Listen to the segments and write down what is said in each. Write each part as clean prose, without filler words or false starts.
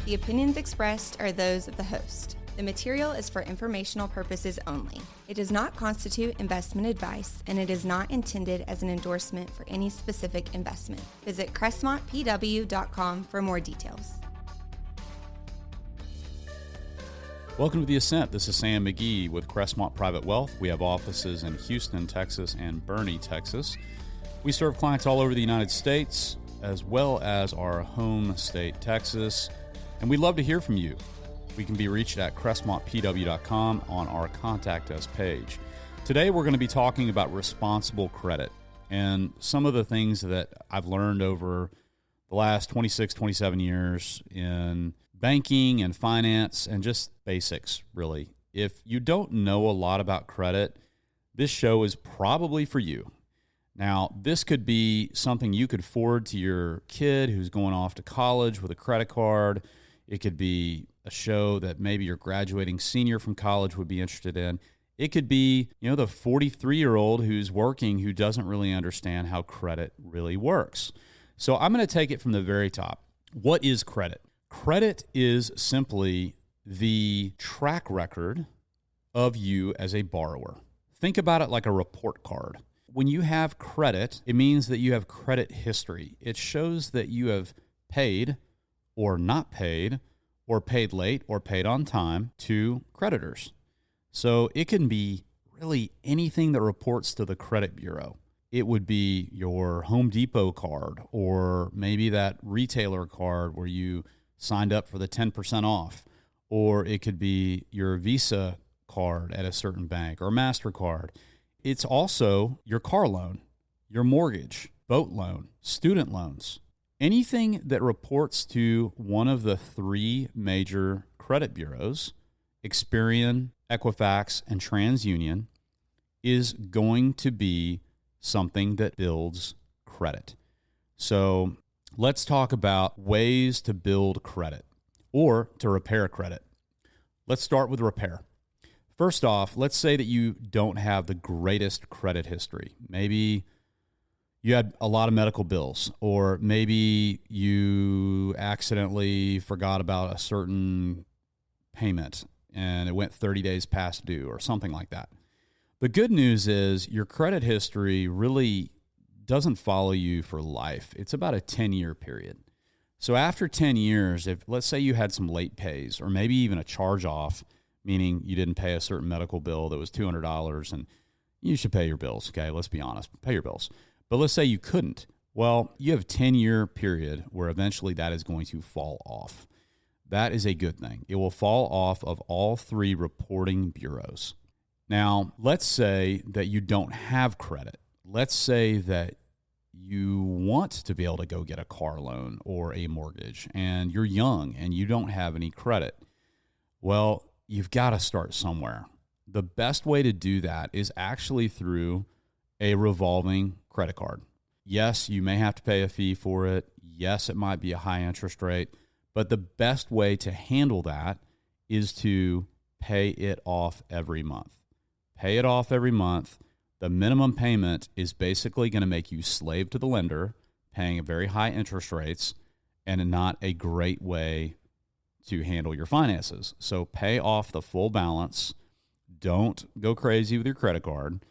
The opinions expressed are those of the host. The material is for informational purposes only. It does not constitute investment advice, and it is not intended as an endorsement for any specific investment. Visit crestmontpw.com for more details. Welcome to the Ascent. This is Sam McGee with Crestmont Private Wealth. We have offices in Houston, Texas, and Boerne, Texas. We serve clients all over the United States, as well as our home state, Texas. And we'd love to hear from you. We can be reached at crestmontpw.com on our Contact Us page. Today, we're going to be talking about responsible credit and some of the things that I've learned over the last 26, 27 years in banking and finance and just basics, really. If you don't know a lot about credit, this show is probably for you. Now, this could be something you could forward to your kid who's going off to college with a credit card. It could be a show that maybe your graduating senior from college would be interested in. It could be, the 43-year-old who's working who doesn't really understand how credit really works. So I'm going to take it from the very top. What is credit? Credit is simply the track record of you as a borrower. Think about it like a report card. When you have credit, it means that you have credit history. It shows that you have paid or not paid or paid late or paid on time to creditors. So it can be really anything that reports to the credit bureau. It would be your Home Depot card or maybe that retailer card where you signed up for the 10% off, or it could be your Visa card at a certain bank or MasterCard. It's also your car loan, your mortgage, boat loan, student loans. Anything that reports to one of the three major credit bureaus, Experian, Equifax, and TransUnion, is going to be something that builds credit. So let's talk about ways to build credit or to repair credit. Let's start with repair. First off, let's say that you don't have the greatest credit history. Maybe you had a lot of medical bills, or maybe you accidentally forgot about a certain payment and it went 30 days past due or something like that. The good news is your credit history really doesn't follow you for life. It's about a 10-year period. So after 10 years, if let's say you had some late pays or maybe even a charge-off, meaning you didn't pay a certain medical bill that was $200, and you should pay your bills, okay? Let's be honest, pay your bills. But let's say you couldn't. Well, you have a 10-year period where eventually that is going to fall off. That is a good thing. It will fall off of all three reporting bureaus. Now, let's say that you don't have credit. Let's say that you want to be able to go get a car loan or a mortgage, and you're young and you don't have any credit. Well, you've got to start somewhere. The best way to do that is actually through a revolving credit card. Yes, you may have to pay a fee for it. Yes, it might be a high interest rate, but the best way to handle that is to pay it off every month. Pay it off every month. The minimum payment is basically going to make you slave to the lender, paying very high interest rates, and not a great way to handle your finances. So pay off the full balance. Don't go crazy with your credit card,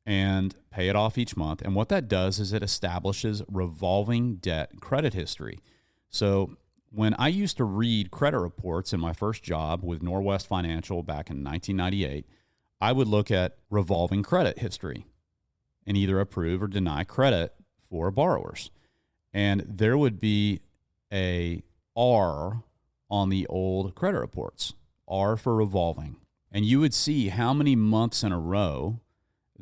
and pay it off each month. And what that does is it establishes revolving debt credit history. So when I used to read credit reports in my first job with Norwest Financial back in 1998, I would look at revolving credit history and either approve or deny credit for borrowers. And there would be a R on the old credit reports, R for revolving. And you would see how many months in a row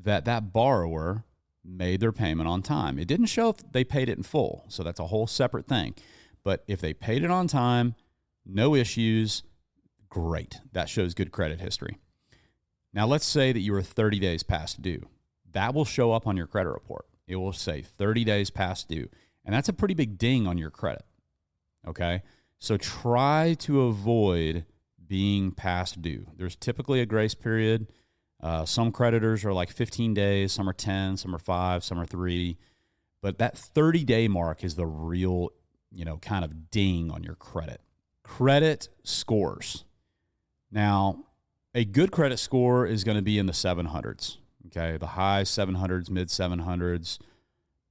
that borrower made their payment on time. It didn't show if they paid it in full, so that's a whole separate thing. But if they paid it on time, no issues, great. That shows good credit history. Now, let's say that you were 30 days past due. That will show up on your credit report. It will say 30 days past due, and that's a pretty big ding on your credit, okay? So try to avoid being past due. There's typically a grace period. Some creditors are like 15 days, some are 10, some are 5, some are 3. But that 30-day mark is the real, kind of ding on your credit. credit scores. Now, a good credit score is going to be in the 700s, okay? The high 700s, mid 700s.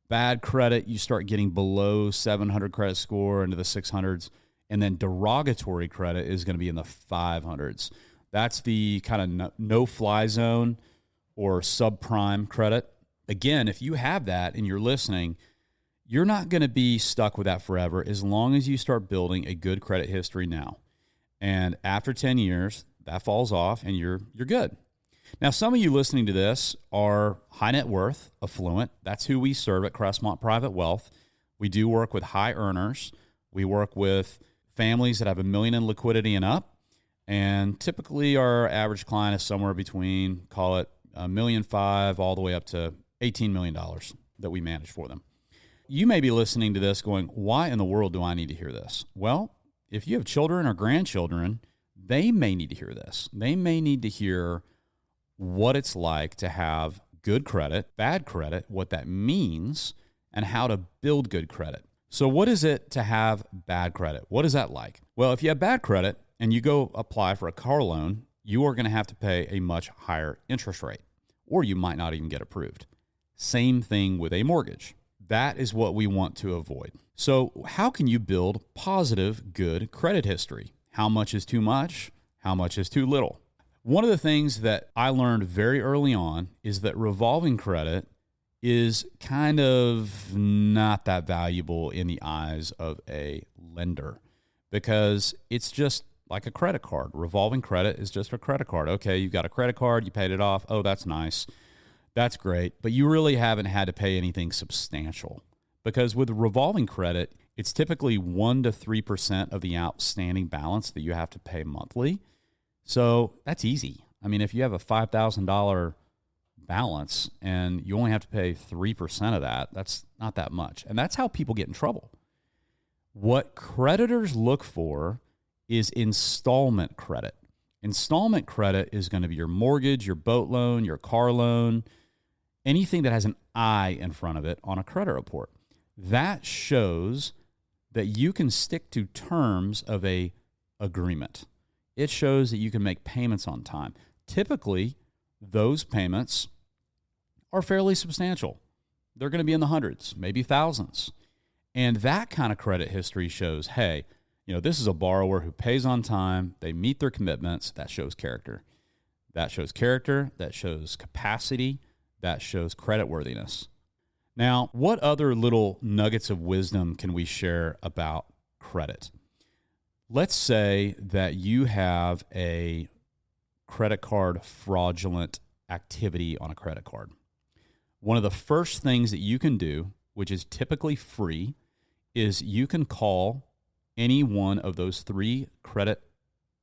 Bad credit, you start getting below 700 credit score into the 600s. And then derogatory credit is going to be in the 500s. That's the kind of no-fly zone or subprime credit. Again, if you have that and you're listening, you're not going to be stuck with that forever as long as you start building a good credit history now. And after 10 years, that falls off and you're good. Now, some of you listening to this are high net worth, affluent. That's who we serve at Crestmont Private Wealth. We do work with high earners. We work with families that have $1 million in liquidity and up. And typically our average client is somewhere between, call it $1.5 million all the way up to $18 million that we manage for them. You may be listening to this going, why in the world do I need to hear this? Well, if you have children or grandchildren, they may need to hear this. They may need to hear what it's like to have good credit, bad credit, what that means, and how to build good credit. So what is it to have bad credit? What is that like? Well, if you have bad credit and you go apply for a car loan, you are going to have to pay a much higher interest rate, or you might not even get approved. Same thing with a mortgage. That is what we want to avoid. So how can you build positive, good credit history? How much is too much? How much is too little? One of the things that I learned very early on is that revolving credit is kind of not that valuable in the eyes of a lender because it's just like a credit card. Revolving credit is just a credit card. Okay, you've got a credit card, you paid it off. Oh, that's nice. That's great. But you really haven't had to pay anything substantial because with revolving credit, it's typically 1% to 3% of the outstanding balance that you have to pay monthly. So that's easy. I mean, if you have a $5,000 balance and you only have to pay 3% of that, that's not that much. And that's how people get in trouble. What creditors look for is installment credit. Installment credit is going to be your mortgage, your boat loan, your car loan, anything that has an I in front of it on a credit report. That shows that you can stick to terms of a agreement. It shows that you can make payments on time. Typically, those payments are fairly substantial. They're going to be in the hundreds, maybe thousands. And that kind of credit history shows, hey, this is a borrower who pays on time, they meet their commitments, that shows character. That shows character, that shows capacity, that shows creditworthiness. Now, what other little nuggets of wisdom can we share about credit? Let's say that you have a credit card fraudulent activity on a credit card. One of the first things that you can do, which is typically free, is you can call any one of those 3 credit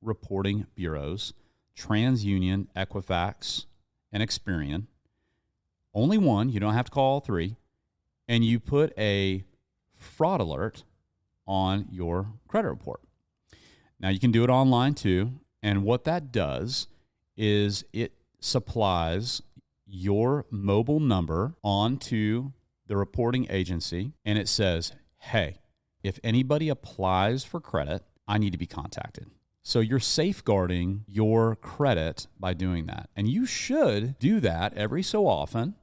reporting bureaus, TransUnion, Equifax, and Experian. Only one, you don't have to call all 3, and you put a fraud alert on your credit report. Now, you can do it online too, and what that does is it supplies your mobile number onto the reporting agency, and it says, hey, if anybody applies for credit, I need to be contacted. So you're safeguarding your credit by doing that. And you should do that every so often.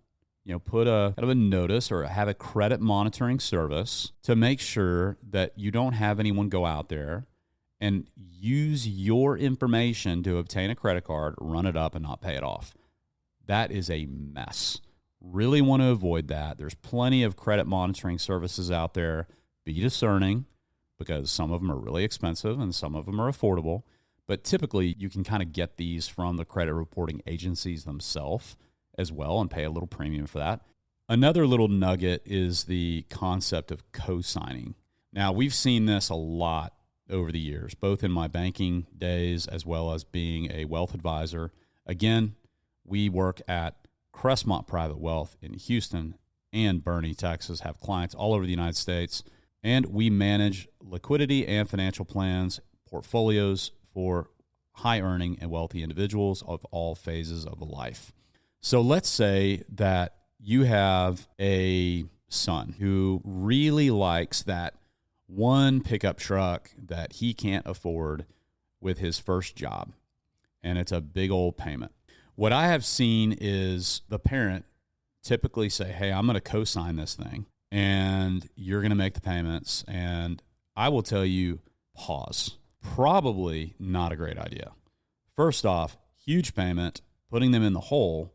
Put a kind of a notice or have a credit monitoring service to make sure that you don't have anyone go out there and use your information to obtain a credit card, run it up, and not pay it off. That is a mess. Really want to avoid that. There's plenty of credit monitoring services out there. Be discerning because some of them are really expensive and some of them are affordable. But typically, you can kind of get these from the credit reporting agencies themselves as well and pay a little premium for that. Another little nugget is the concept of co-signing. Now, we've seen this a lot over the years, both in my banking days as well as being a wealth advisor. Again, we work at Crestmont Private Wealth in Houston and Boerne, Texas, have clients all over the United States, and we manage liquidity and financial plans, portfolios for high-earning and wealthy individuals of all phases of life. So let's say that you have a son who really likes that one pickup truck that he can't afford with his first job, and it's a big old payment. What I have seen is the parent typically say, hey, I'm going to co-sign this thing, and you're going to make the payments, and I will tell you, pause. Probably not a great idea. First off, huge payment, putting them in the hole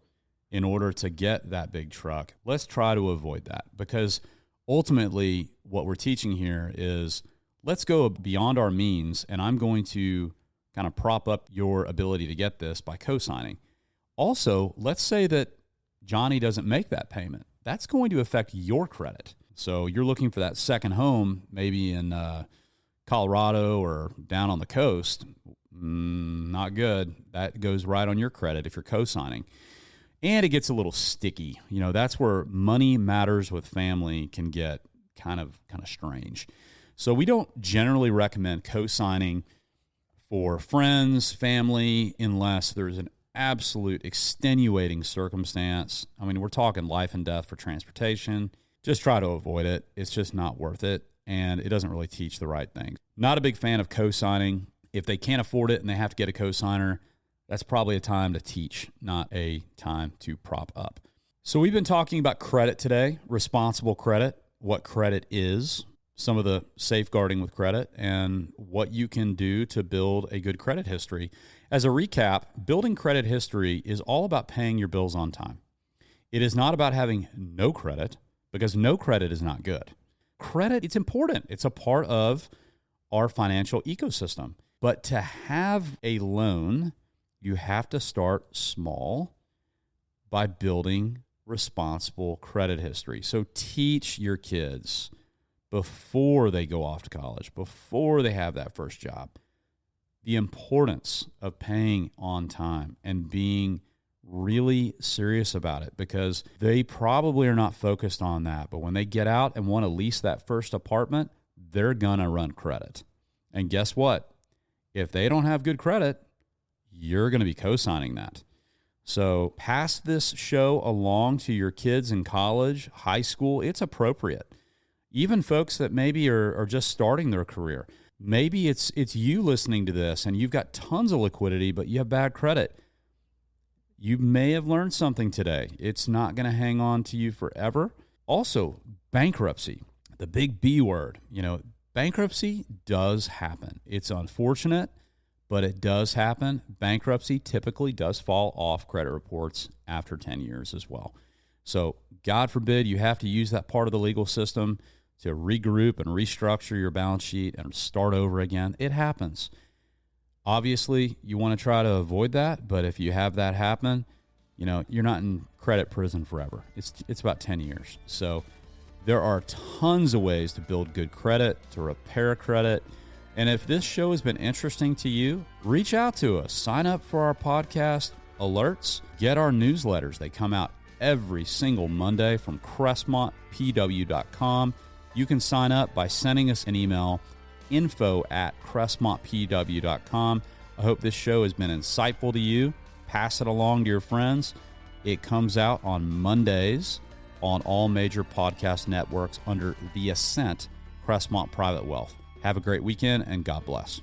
in order to get that big truck. Let's try to avoid that, because ultimately what we're teaching here is let's go beyond our means, and I'm going to kind of prop up your ability to get this by co-signing. Also, let's say that Johnny doesn't make that payment. That's going to affect your credit. So you're looking for that second home, maybe in Colorado or down on the coast. Not good. That goes right on your credit if you're co-signing. And it gets a little sticky. You know, that's where money matters with family can get kind of strange. So we don't generally recommend co-signing for friends, family, unless there's an absolute extenuating circumstance. I mean, we're talking life and death for transportation. Just try to avoid it. It's just not worth it, and it doesn't really teach the right things. Not a big fan of co-signing. If they can't afford it and they have to get a co-signer, that's probably a time to teach, not a time to prop up. So we've been talking about credit today, responsible credit, what credit is, some of the safeguarding with credit, and what you can do to build a good credit history. As a recap, building credit history is all about paying your bills on time. It is not about having no credit, because no credit is not good. Credit, it's important. It's a part of our financial ecosystem. But to have a loan, you have to start small by building responsible credit history. So teach your kids before they go off to college, before they have that first job, the importance of paying on time and being really serious about it, because they probably are not focused on that. But when they get out and want to lease that first apartment, they're going to run credit. And guess what? If they don't have good credit, you're going to be co-signing that. So pass this show along to your kids in college, high school. It's appropriate. Even folks that maybe are just starting their career. Maybe it's you listening to this and you've got tons of liquidity, but you have bad credit. You may have learned something today. It's not going to hang on to you forever. Also, bankruptcy, the big B word. You know, bankruptcy does happen. It's unfortunate, but it does happen. Bankruptcy typically does fall off credit reports after 10 years as well. So God forbid you have to use that part of the legal system to regroup and restructure your balance sheet and start over again. It happens. Obviously, you want to try to avoid that, but if you have that happen, you know, you're not in credit prison forever. It's about 10 years. So there are tons of ways to build good credit, to repair credit. And if this show has been interesting to you, reach out to us. Sign up for our podcast alerts. Get our newsletters. They come out every single Monday from CrestmontPW.com. You can sign up by sending us an email, info@CrestmontPW.com. I hope this show has been insightful to you. Pass it along to your friends. It comes out on Mondays on all major podcast networks under the Ascent, Crestmont Private Wealth. Have a great weekend, and God bless.